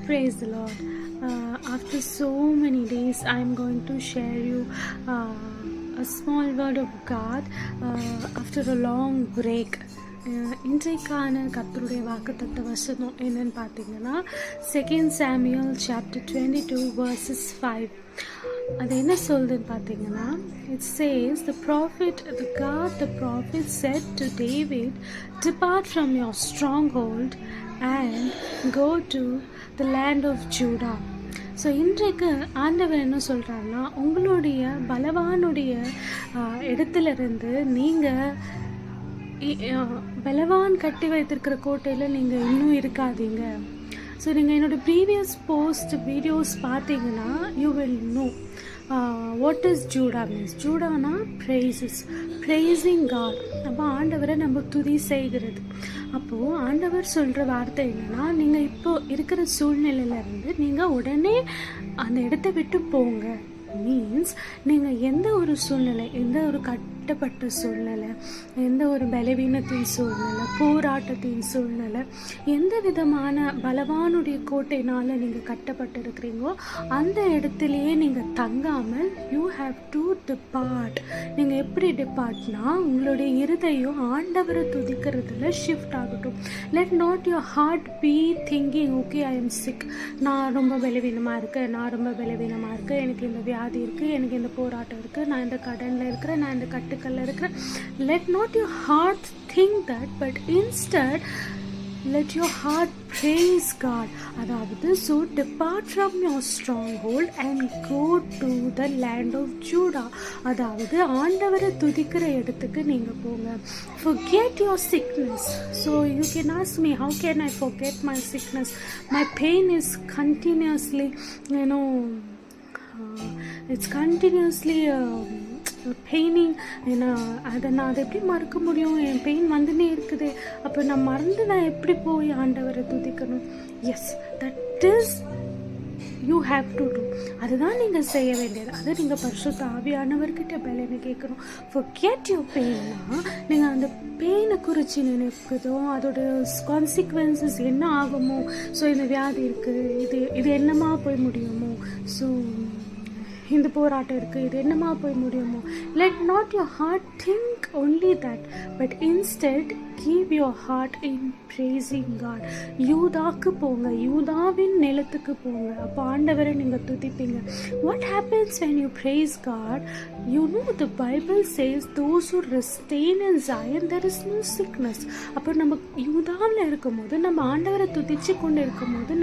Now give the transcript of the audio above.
Praise the Lord. After so many days, I'm going to share you a small word of God after a long break. இன்றைக்கான கர்த்தருடைய வாக்குத்தத்த வசனம் என்னன்னு பார்த்தீங்கன்னா 2 Samuel chapter 22 verses 5. அது என்ன சொல்லுதுன்னு பார்த்தீங்கன்னா, it says the prophet said to David, depart from your stronghold and go to the land of Judah. So இன்றைக்கு ஆண்டவர் என்ன சொல்கிறாருன்னா, உங்களுடைய பலவானுடைய இடத்துலேருந்து நீங்கள் பலவான் கட்டி வைத்திருக்கிற கோட்டையில் நீங்கள் இன்னும் இருக்காதீங்க. ஸோ நீங்கள் என்னோடய ப்ரீவியஸ் வீடியோஸ் பார்த்தீங்கன்னா you will know what is Judah means. ஜூடானா ப்ரைசிங் காட். அப்போ ஆண்டவரை நம்ம துதி செய்கிறது. அப்போது ஆண்டவர் சொல்கிற வார்த்தை என்னென்னா, நீங்கள் இப்போது இருக்கிற சூழ்நிலையிலேருந்து நீங்கள் உடனே அந்த இடத்த விட்டு போங்க. மீன்ஸ் நீங்கள் எந்த ஒரு சூழ்நிலை, எந்த ஒரு கட்டப்பட்ட சூழ்நிலை, எந்த ஒரு பலவீனத்தின் சூழ்நிலை, போராட்டத்தின் சூழ்நிலை, எந்த விதமான பலவானுடைய கோட்டையினால் நீங்கள் கட்டப்பட்டு இருக்கிறீங்களோ அந்த இடத்துலையே நீங்கள் தங்காமல் யூ ஹாவ் டு டிபார்ட். நீங்கள் எப்படி டிபார்ட்னா, உங்களுடைய இருதயம் ஆண்டவரை துதிக்கிறதுல ஷிஃப்ட் ஆகட்டும். Let not your heart be thinking okay I am sick, நான் ரொம்ப பலவீனமாக இருக்கேன், எனக்கு இந்த வியாதி இருக்குது, எனக்கு இந்த போராட்டம் இருக்குது, நான் இந்த கடனில் இருக்கிறேன், நான் இந்த கட்டுக்கல்ல இருக்கிறேன். Let not your heart think that, but instead let your heart praise God. அதாவது so depart from your stronghold and go to the land of Judah. அதாவது ஆண்டவரை துதிக்கிற இடத்துக்கு நீங்கள் போங்க. Forget your sickness. So you can ask me, how can I forget my sickness? My pain is continuously, it's continuously paining. ஏன்னா அதை எப்படி மறக்க முடியும்? என் பெயின் வந்துனே இருக்குது. அப்போ நான் எப்படி போய் ஆண்டவரை துதிக்கணும்? Yes, that is you have to do. அதுதான் நீங்கள் செய்ய வேண்டியது. அதை நீங்கள் பரிசுத்த ஆவியானவர்கிட்ட பலனை கேட்கணும். ஃபர்கெட் யுவர் பெயின்னா, நீங்கள் அந்த பெயினை குறித்து நினைக்கிறதும் அதோட கான்சிக்வன்சஸ் என்ன ஆகுமோ, ஸோ இந்த வியாதி இருக்குது, இது என்னமா போய் முடியுமோ, ஸோ இந்த போராட்டம் இருக்குது, இது என்னமா போய் முடியுமோ. Let not your heart think only that, but instead keep your heart in praising God. யூதாக்கு போங்க, யூதாவின் நிலத்துக்கு போங்க. அப்போ ஆண்டவரை நீங்கள் துதிப்பீங்க. What happens when you praise God? You know the Bible says those who retain in Zion there is no sickness. அப்போ நம்ம யூதாவில் இருக்கும்போது, நம்ம ஆண்டவரை துதிச்சு கொண்டு இருக்கும்போது